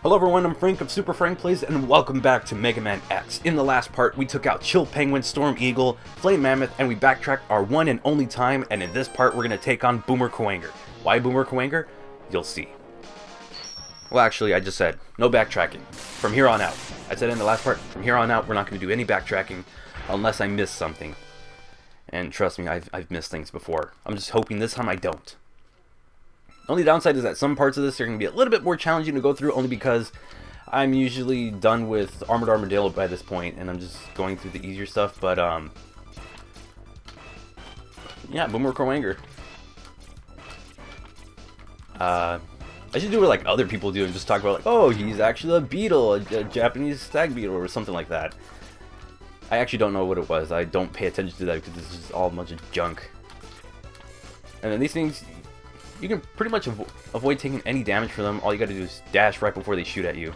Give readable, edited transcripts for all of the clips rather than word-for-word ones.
Hello everyone, I'm Frank of Super Frank Plays, and welcome back to Mega Man X. In the last part, we took out Chill Penguin, Storm Eagle, Flame Mammoth, and we backtracked our one and only time, and in this part, we're going to take on Boomer Kuwanger. Why Boomer Kuwanger? You'll see. Well, actually, I just said, no backtracking. From here on out. I said in the last part, from here on out, we're not going to do any backtracking unless I miss something. And trust me, I've missed things before. I'm just hoping this time I don't. The only downside is that some parts of this are going to be a little bit more challenging to go through, only because I'm usually done with Armored Armadillo by this point, and I'm just going through the easier stuff. But yeah, Boomer Kuwanger. I should do what like other people do and just talk about like, oh, he's actually a beetle, a Japanese stag beetle, or something like that. I actually don't know what it was. I don't pay attention to that because this is all a bunch of junk. And then these things, you can pretty much avoid taking any damage from them. All you gotta do is dash right before they shoot at you.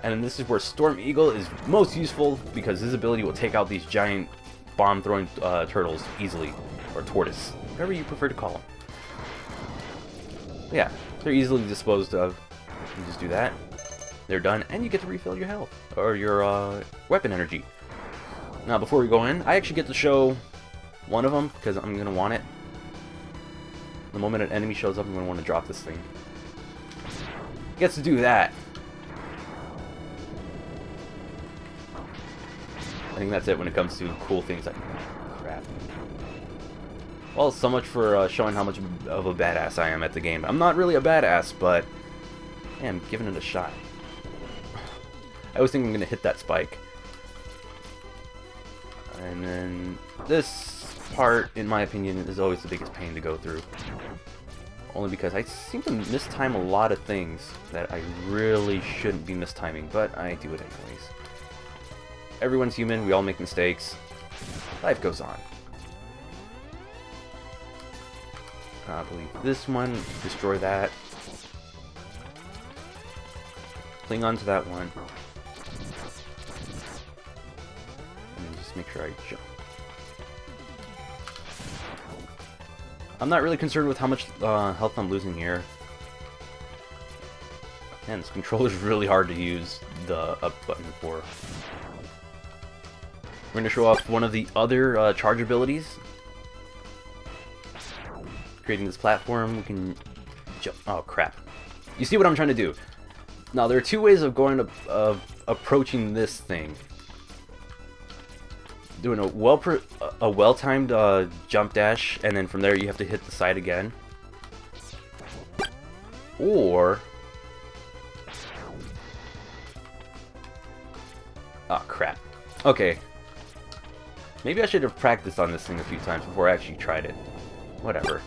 And then this is where Storm Eagle is most useful, because his ability will take out these giant bomb-throwing turtles easily. Or tortoise, whatever you prefer to call them. Yeah, they're easily disposed of. You just do that. They're done, and you get to refill your health. Or your weapon energy. Now, before we go in, I actually get to show one of them, because I'm gonna want it. The moment an enemy shows up, I'm going to want to drop this thing. Gets to do that. I think that's it when it comes to cool things like... crap. Well, so much for showing how much of a badass I am at the game. I'm not really a badass, but... yeah, I'm giving it a shot. I always think I'm going to hit that spike. And then... this part, in my opinion, is always the biggest pain to go through. Only because I seem to mistime a lot of things that I really shouldn't be mistiming, but I do it anyways. Everyone's human, we all make mistakes. Life goes on. I believe this one, destroy that. Cling on to that one. And just make sure I jump. I'm not really concerned with how much health I'm losing here. Man, this controller is really hard to use the up button for. We're going to show off one of the other charge abilities. Creating this platform, we can jump. Oh crap! You see what I'm trying to do? Now there are two ways of going approaching this thing. Doing a well-timed jump dash, and then from there you have to hit the side again. Or... oh crap. Okay. Maybe I should have practiced on this thing a few times before I actually tried it. Whatever.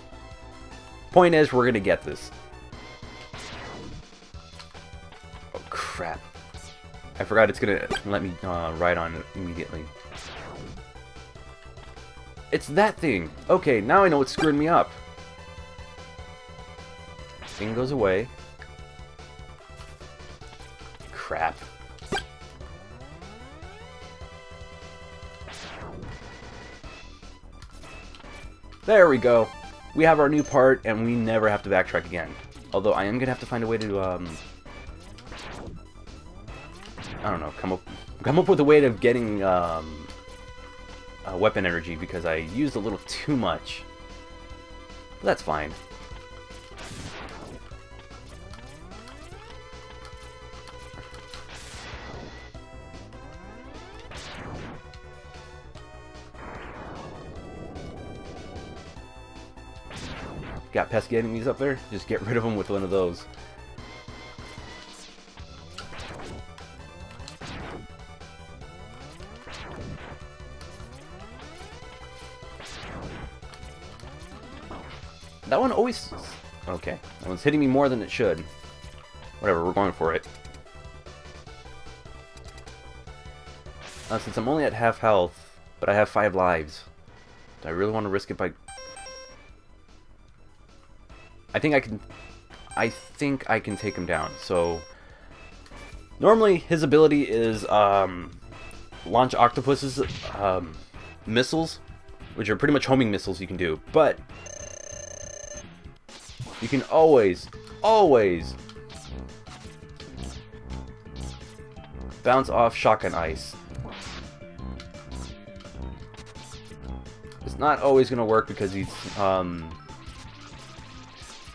Point is, we're gonna get this. Oh crap. I forgot it's gonna let me ride on it immediately. It's that thing! Okay, now I know what's screwing me up. Thing goes away. Crap. There we go. We have our new part, and we never have to backtrack again. Although I am gonna have to find a way to I don't know, come up with a way of getting weapon energy, because I used a little too much. But that's fine. Got pesky enemies up there? Just get rid of them with one of those. That one always... okay. That one's hitting me more than it should. Whatever, we're going for it. Since I'm only at half health, but I have 5 lives, do I really want to risk it by... I think I can take him down. So normally his ability is launch Octopus's missiles, which are pretty much homing missiles you can do, but you can always Bounce off shotgun ice. It's not always going to work because he's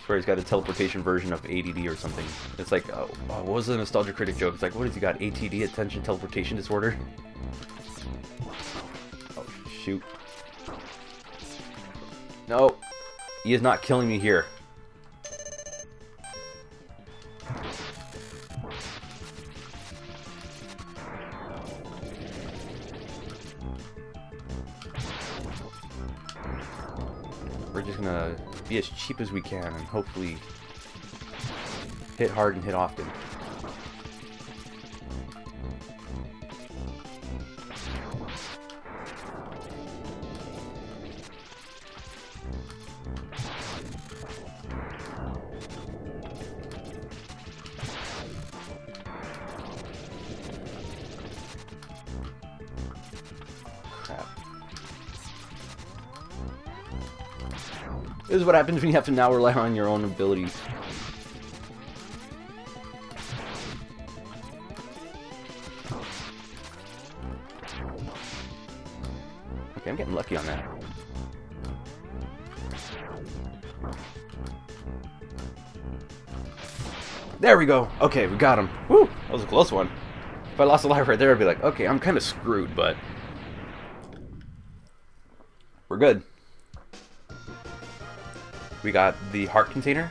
he's got a teleportation version of ADD or something. It's like, oh, what was the Nostalgia Critic joke? It's like, what has he got? ATD, Attention Teleportation Disorder? Oh, shoot. No, he is not killing me here. We're just gonna be as cheap as we can and hopefully hit hard and hit often. This is what happens when you have to now rely on your own abilities. Okay, I'm getting lucky on that. There we go. Okay, we got him. Woo! That was a close one. If I lost a life right there, I'd be like, okay, I'm kind of screwed, but we're good. We got the heart container,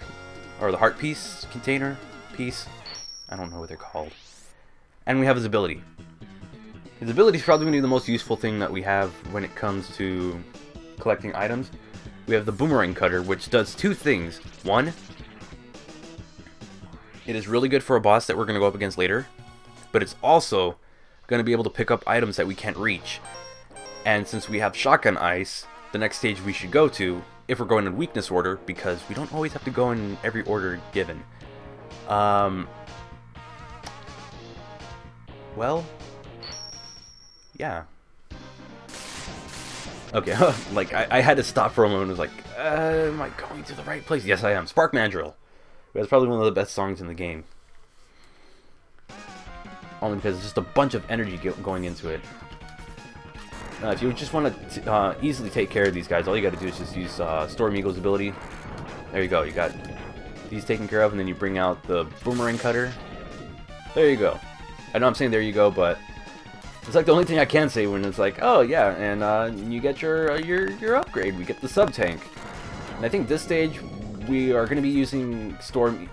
or the heart piece container piece. I don't know what they're called. And we have his ability. His ability is probably going to be the most useful thing that we have when it comes to collecting items. We have the boomerang cutter, which does two things. One, it is really good for a boss that we're going to go up against later, but it's also going to be able to pick up items that we can't reach. And since we have shotgun ice, the next stage we should go to, if we're going in weakness order, because we don't always have to go in every order given. Well, yeah. Okay, like, I had to stop for a moment. I was like, am I going to the right place? Yes, I am. Spark Mandrill. That's probably one of the best songs in the game. Only because it's just a bunch of energy going into it. If you just want to easily take care of these guys, all you got to do is just use Storm Eagle's ability. There you go. You got these taken care of, and then you bring out the boomerang cutter. There you go. I know I'm saying there you go, but it's like the only thing I can say when it's like, oh yeah, and you get your upgrade. We get the sub tank, and I think this stage we are going to be using Storm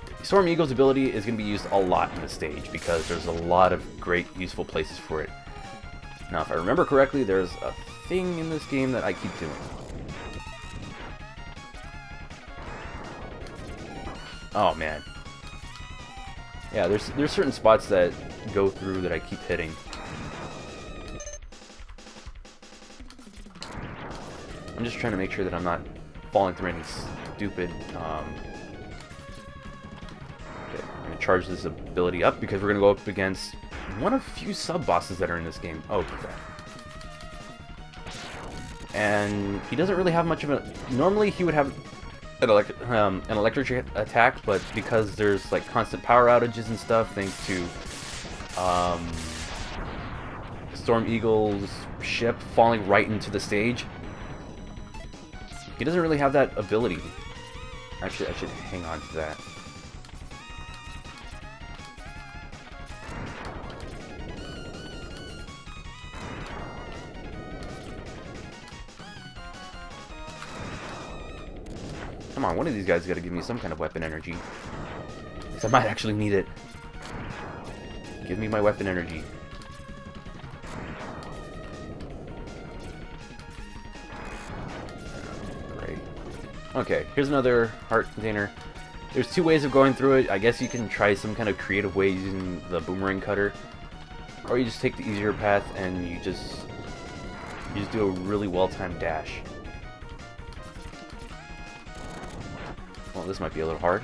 Eagle's ability is going to be used a lot in this stage because there's a lot of great useful places for it. Now, if I remember correctly, there's a thing in this game that I keep doing. Oh man. Yeah, there's certain spots that go through that I keep hitting. I'm just trying to make sure that I'm not falling through any stupid. Okay, I'm gonna charge this ability up because we're gonna go up against one of few sub-bosses that are in this game. Oh, crap. And he doesn't really have much of a... Normally, he would have an electric attack, but because there's, like, constant power outages and stuff, thanks to Storm Eagle's ship falling right into the stage, he doesn't really have that ability. Actually, I should hang on to that. Come on, one of these guys got to give me some kind of weapon energy. Because I might actually need it. Give me my weapon energy. Great. Okay, here's another heart container. There's two ways of going through it. I guess you can try some kind of creative way using the boomerang cutter. Or you just take the easier path and you just do a really well-timed dash. Well, this might be a little hard.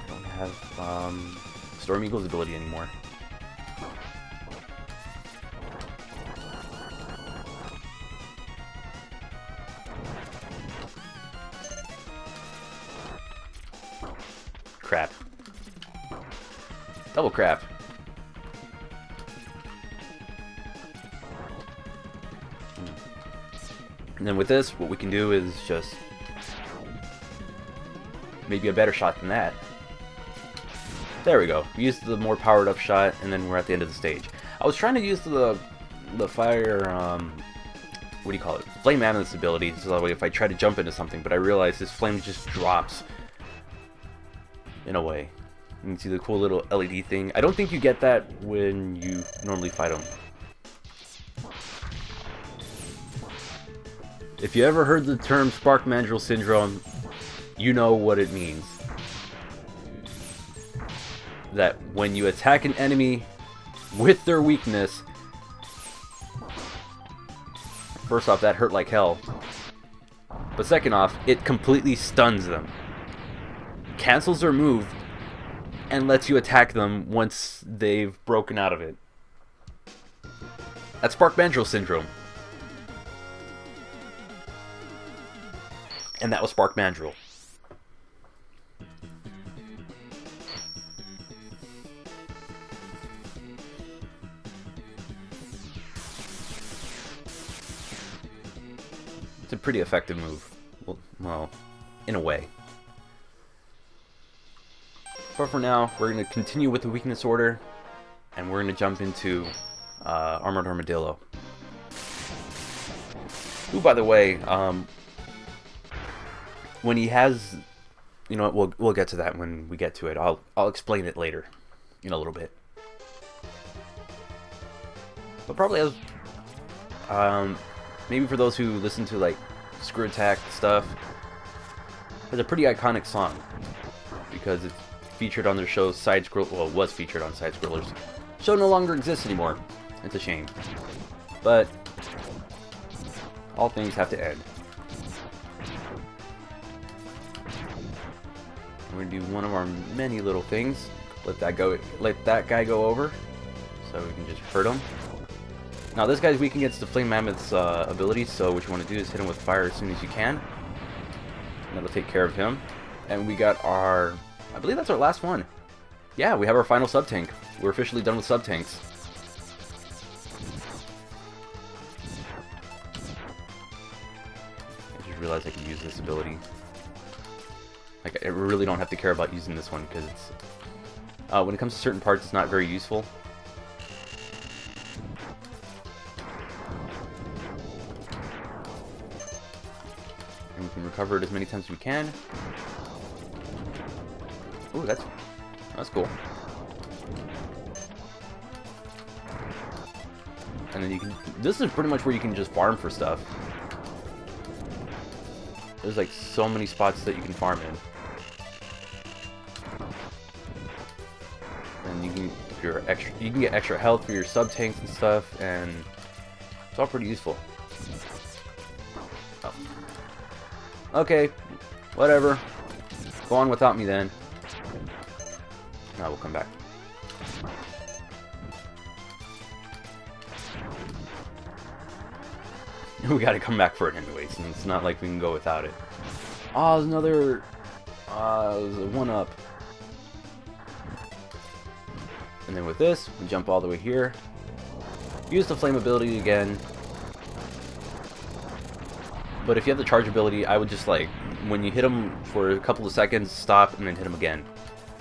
I don't have Storm Eagle's ability anymore. Crap. Double crap. And then with this, what we can do is just maybe a better shot than that. There we go. We used the more powered up shot, and then we're at the end of the stage. I was trying to use the fire, what do you call it? Flame Mammoth's ability, so that way if I try to jump into something, but I realized this flame just drops in a way. You can see the cool little LED thing. I don't think you get that when you normally fight them. If you ever heard the term Spark Mandrill Syndrome, you know what it means. That when you attack an enemy with their weakness, first off, that hurt like hell. But second off, it completely stuns them, cancels their move, and lets you attack them once they've broken out of it. That's Spark Mandrill Syndrome. And that was Spark Mandrill. It's a pretty effective move. Well, in a way. But for now, we're going to continue with the weakness order, and we're going to jump into Armored Armadillo. Ooh, by the way, when he has, you know what, we'll get to that when we get to it. I'll explain it later, in a little bit. But probably as, maybe for those who listen to like Screw Attack stuff, it's a pretty iconic song because it's featured on their show Side Scroll. Well, it was featured on Side Scrollers. Show no longer exists anymore. It's a shame, but all things have to end. We're gonna do one of our many little things. Let that guy go over, so we can just hurt him. Now this guy's weak against the Flame Mammoth's ability, so what you want to do is hit him with fire as soon as you can. And that'll take care of him. And we got our, I believe that's our last one. Yeah, we have our final sub-tank. We're officially done with sub-tanks. I just realized I can use this ability. Like, I really don't have to care about using this one because it's, when it comes to certain parts, it's not very useful. And we can recover it as many times as we can. Ooh, that's cool. And then you can, this is pretty much where you can just farm for stuff. There's like so many spots that you can farm in. And you can, if you're extra, you can get extra health for your sub tanks and stuff, and it's all pretty useful. Oh. Okay, whatever. Go on without me then. Now we'll come back. We gotta come back for it anyways, and it's not like we can go without it. Oh, there's another, there's a 1-up. And then with this, we jump all the way here. Use the flame ability again. But if you have the charge ability, I would just like, when you hit him for a couple of seconds, stop and then hit him again.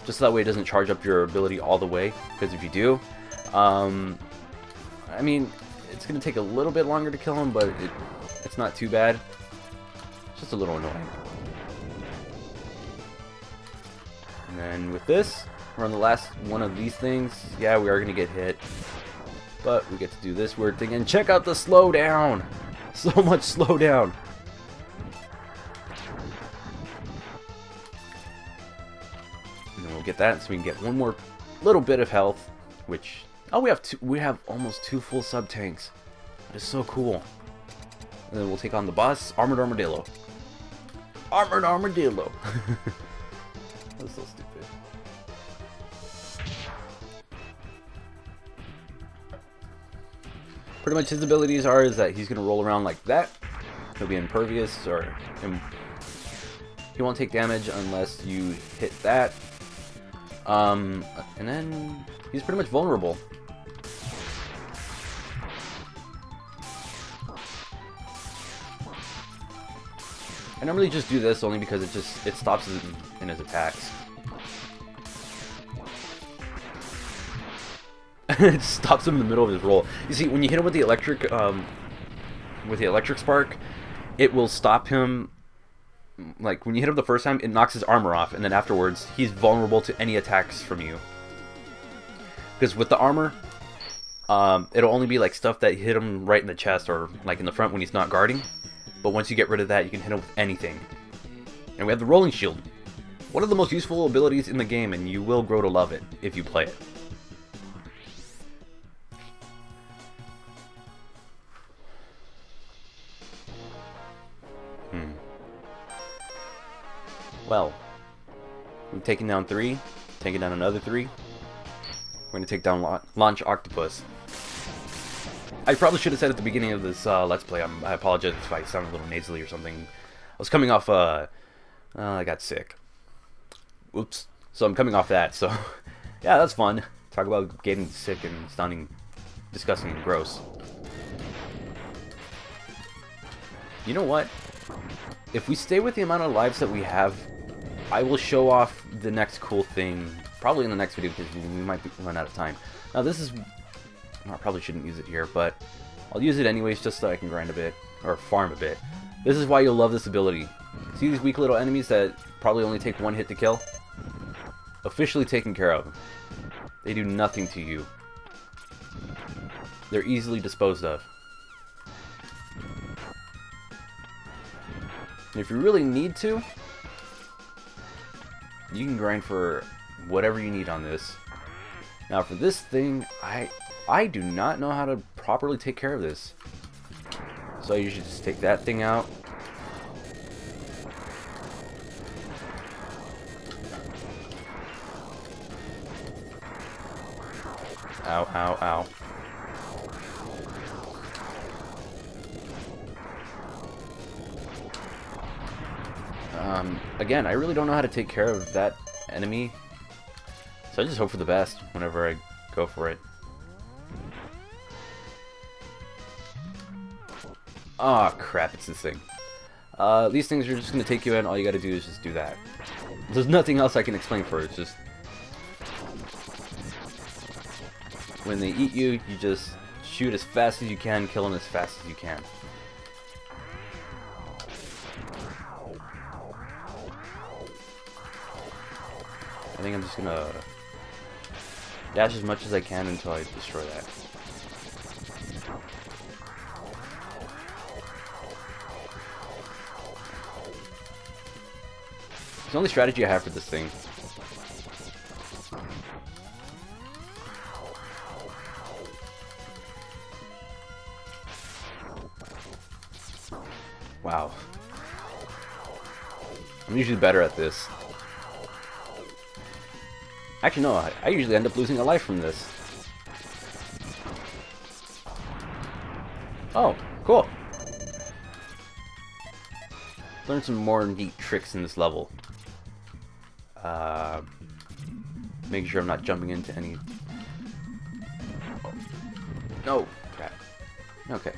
Just so that way it doesn't charge up your ability all the way, because if you do, I mean, it's going to take a little bit longer to kill him, but it's not too bad. It's just a little annoying. And then with this, we're on the last one of these things. Yeah, we are going to get hit, but we get to do this weird thing. And check out the slowdown! So much slowdown! And then we'll get that, so we can get one more little bit of health, which... Oh, we have almost 2 full sub-tanks. That is so cool. And then we'll take on the boss, Armored Armadillo. Armored Armadillo! That's so stupid. Pretty much his abilities are is that he's going to roll around like that. He'll be impervious, or he won't take damage unless you hit that. And then he's pretty much vulnerable. I normally just do this only because it stops him in his attacks. It stops him in the middle of his roll. You see, when you hit him with the electric spark, it will stop him. Like when you hit him the first time, it knocks his armor off, and then afterwards, he's vulnerable to any attacks from you. Because with the armor, it'll only be like stuff that hit him right in the chest or like in the front when he's not guarding. But once you get rid of that, you can hit him with anything. And we have the rolling shield. One of the most useful abilities in the game, and you will grow to love it if you play it. Well, we've taken down 3, taken down another 3. We're going to take down Launch Octopus. I probably should have said at the beginning of this Let's Play, I apologize if I sound a little nasally or something. I was coming off, I got sick. Oops. So I'm coming off that, so yeah, that's fun. Talk about getting sick and sounding disgusting and gross. You know what? If we stay with the amount of lives that we have, I will show off the next cool thing, probably in the next video, because we might run out of time. Now this is... I probably shouldn't use it here, but I'll use it anyways just so I can grind a bit, or farm a bit. This is why you'll love this ability. See these weak little enemies that probably only take 1 hit to kill? Officially taken care of. They do nothing to you. They're easily disposed of. And if you really need to, you can grind for whatever you need on this. Now for this thing, I do not know how to properly take care of this. So I usually just take that thing out. Ow, ow, ow. Again, I really don't know how to take care of that enemy. So I just hope for the best whenever I go for it. Ah, crap, it's this thing. These things are just going to take you in. All you got to do is just do that. There's nothing else I can explain for it. It's just... when they eat you, you just shoot as fast as you can, kill them as fast as you can. I think I'm just going to dash as much as I can until I destroy that. It's the only strategy I have for this thing. Wow. I'm usually better at this. Actually, no, I usually end up losing a life from this. Oh, cool. Learn some more neat tricks in this level. Making sure I'm not jumping into any... Oh. No! Crap. Okay.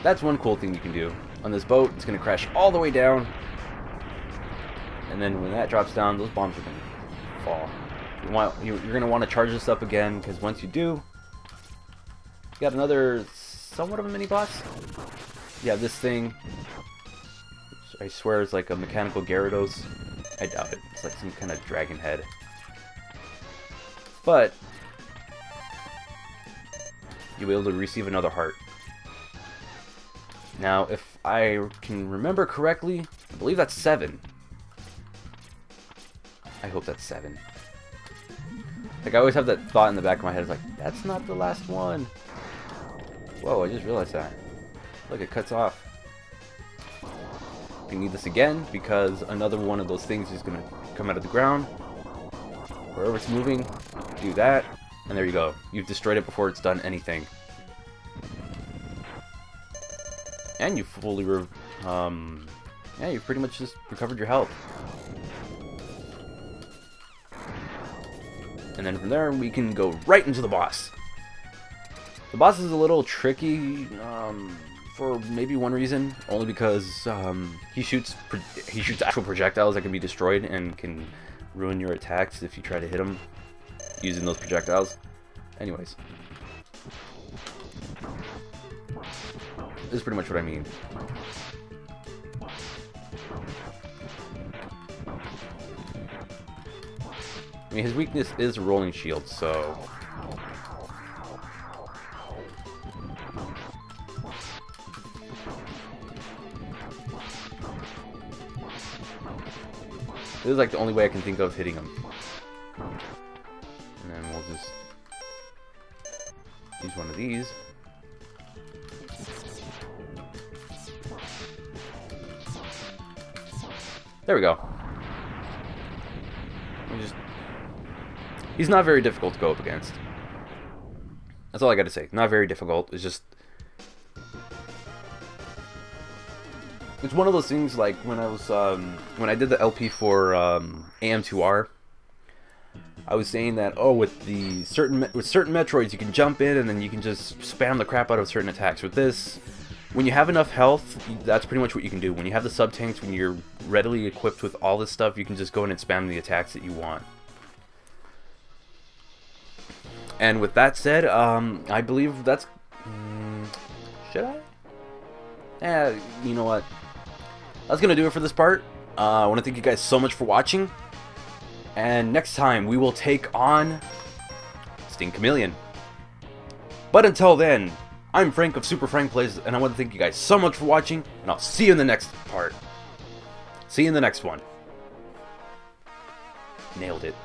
That's one cool thing you can do. On this boat, it's going to crash all the way down. And then when that drops down, those bombs are going to fall. You're going to want to charge this up again, because once you do, you got another somewhat of a mini-boss. You have this thing, which I swear is like a mechanical Gyarados. I doubt it. It's like some kind of dragon head. But you'll be able to receive another heart. Now, if I can remember correctly, I believe that's 7. I hope that's 7. Like, I always have that thought in the back of my head, it's like, that's not the last one. Whoa, I just realized that. Look, it cuts off. We need this again, because another one of those things is going to come out of the ground. Wherever it's moving, do that, and there you go. You've destroyed it before it's done anything. And you fully yeah, you've pretty much just recovered your health. And then from there, we can go right into the boss. The boss is a little tricky, for maybe one reason, only because he shoots actual projectiles that can be destroyed and can ruin your attacks if you try to hit him using those projectiles. Anyways, this is pretty much what I mean. I mean, his weakness is a rolling shield, so this is like the only way I can think of hitting him. And then we'll just use one of these. There we go. He's not very difficult to go up against. That's all I gotta say. Not very difficult. It's just... it's one of those things like when I was, when I did the LP for AM2R, I was saying that, oh, with certain Metroids you can jump in and then you can just spam the crap out of certain attacks. With this, when you have enough health, that's pretty much what you can do. When you have the sub-tanks, when you're readily equipped with all this stuff, you can just go in and spam the attacks that you want. And with that said, I believe that's... should I? Yeah, you know what? That's going to do it for this part. I want to thank you guys so much for watching. And next time, we will take on Sting Chameleon. But until then, I'm Frank of Super Frank Plays, and I want to thank you guys so much for watching, and I'll see you in the next part. See you in the next one. Nailed it.